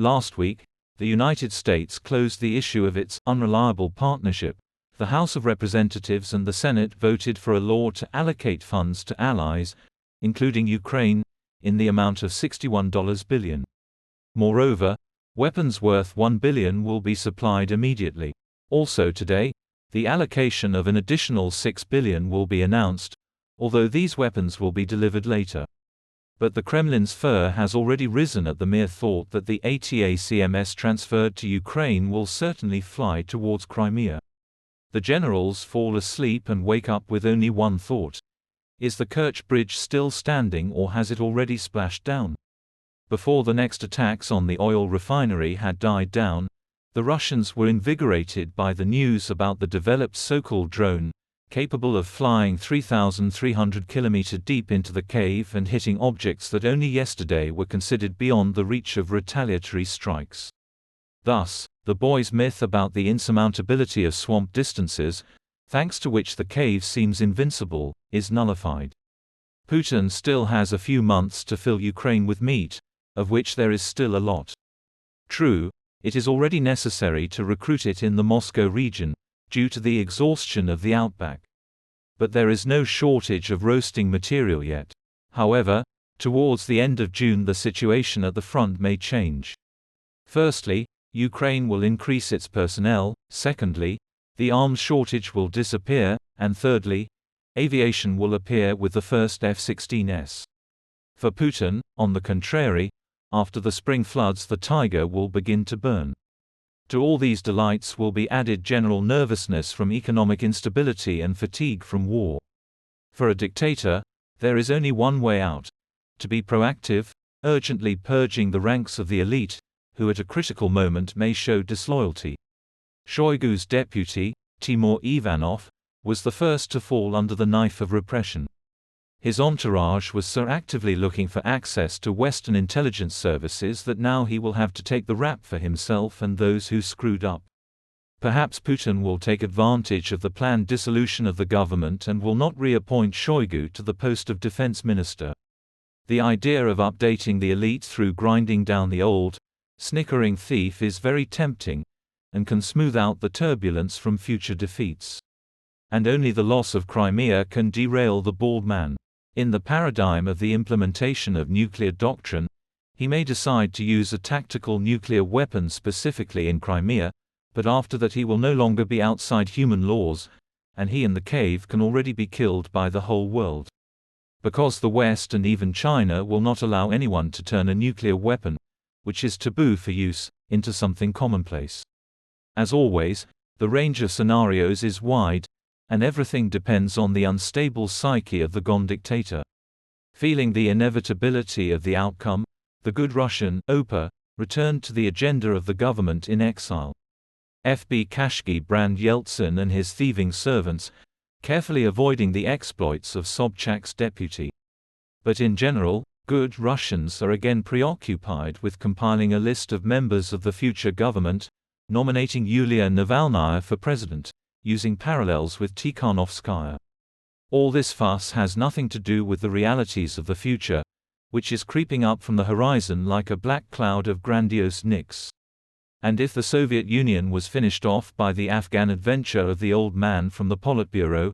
Last week, the United States closed the issue of its unreliable partnership. The House of Representatives and the Senate voted for a law to allocate funds to allies, including Ukraine, in the amount of $61 billion. Moreover, weapons worth $1 billion will be supplied immediately. Also today, the allocation of an additional $6 billion will be announced, although these weapons will be delivered later. But the Kremlin's fur has already risen at the mere thought that the ATACMS transferred to Ukraine will certainly fly towards Crimea. The generals fall asleep and wake up with only one thought. Is the Kerch Bridge still standing, or has it already splashed down? Before the next attacks on the oil refinery had died down, the Russians were invigorated by the news about the developed so-called drone, capable of flying 3,300 km deep into the cave and hitting objects that only yesterday were considered beyond the reach of retaliatory strikes. Thus, the boys' myth about the insurmountability of swamp distances, thanks to which the cave seems invincible, is nullified. Putin still has a few months to fill Ukraine with meat, of which there is still a lot. True, it is already necessary to recruit it in the Moscow region, due to the exhaustion of the outback. But there is no shortage of roasting material yet. However, towards the end of June the situation at the front may change. Firstly, Ukraine will increase its personnel, secondly, the arms shortage will disappear, and thirdly, aviation will appear with the first F-16s. For Putin, on the contrary, after the spring floods the tiger will begin to burn. To all these delights will be added general nervousness from economic instability and fatigue from war. For a dictator, there is only one way out: to be proactive, urgently purging the ranks of the elite, who at a critical moment may show disloyalty. Shoigu's deputy, Timur Ivanov, was the first to fall under the knife of repression. His entourage was so actively looking for access to Western intelligence services that now he will have to take the rap for himself and those who screwed up. Perhaps Putin will take advantage of the planned dissolution of the government and will not reappoint Shoigu to the post of defense minister. The idea of updating the elite through grinding down the old, snickering thief is very tempting, and can smooth out the turbulence from future defeats. And only the loss of Crimea can derail the bald man. In the paradigm of the implementation of nuclear doctrine, he may decide to use a tactical nuclear weapon specifically in Crimea, but after that he will no longer be outside human laws, and he and the cave can already be killed by the whole world. Because the West and even China will not allow anyone to turn a nuclear weapon, which is taboo for use, into something commonplace. As always, the range of scenarios is wide, and everything depends on the unstable psyche of the gone dictator. Feeling the inevitability of the outcome, the good Russian, Opa, returned to the agenda of the government in exile. FB Kashki brand Yeltsin and his thieving servants, carefully avoiding the exploits of Sobchak's deputy. But in general, good Russians are again preoccupied with compiling a list of members of the future government, nominating Yulia Navalnaya for president, using parallels with Tikhanovskaya. All this fuss has nothing to do with the realities of the future, which is creeping up from the horizon like a black cloud of grandiose nicks. And if the Soviet Union was finished off by the Afghan adventure of the old man from the Politburo,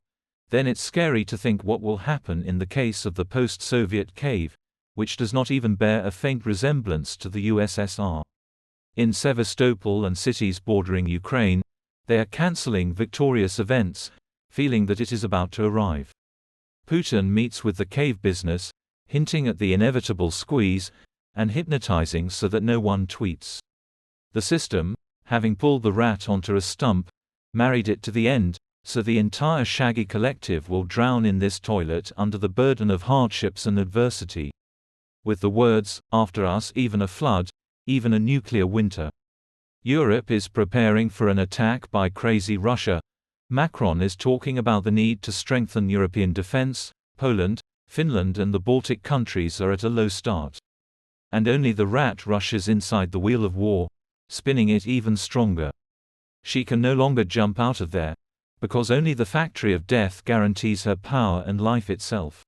then it's scary to think what will happen in the case of the post-Soviet cave, which does not even bear a faint resemblance to the USSR. In Sevastopol and cities bordering Ukraine, they are cancelling victorious events, feeling that it is about to arrive. Putin meets with the cave business, hinting at the inevitable squeeze, and hypnotizing so that no one tweets. The system, having pulled the rat onto a stump, married it to the end, so the entire shaggy collective will drown in this toilet under the burden of hardships and adversity. With the words, "After us even a flood, even a nuclear winter." Europe is preparing for an attack by crazy Russia. Macron is talking about the need to strengthen European defense. Poland, Finland and the Baltic countries are at a low start. And only the rat rushes inside the wheel of war, spinning it even stronger. She can no longer jump out of there, because only the factory of death guarantees her power and life itself.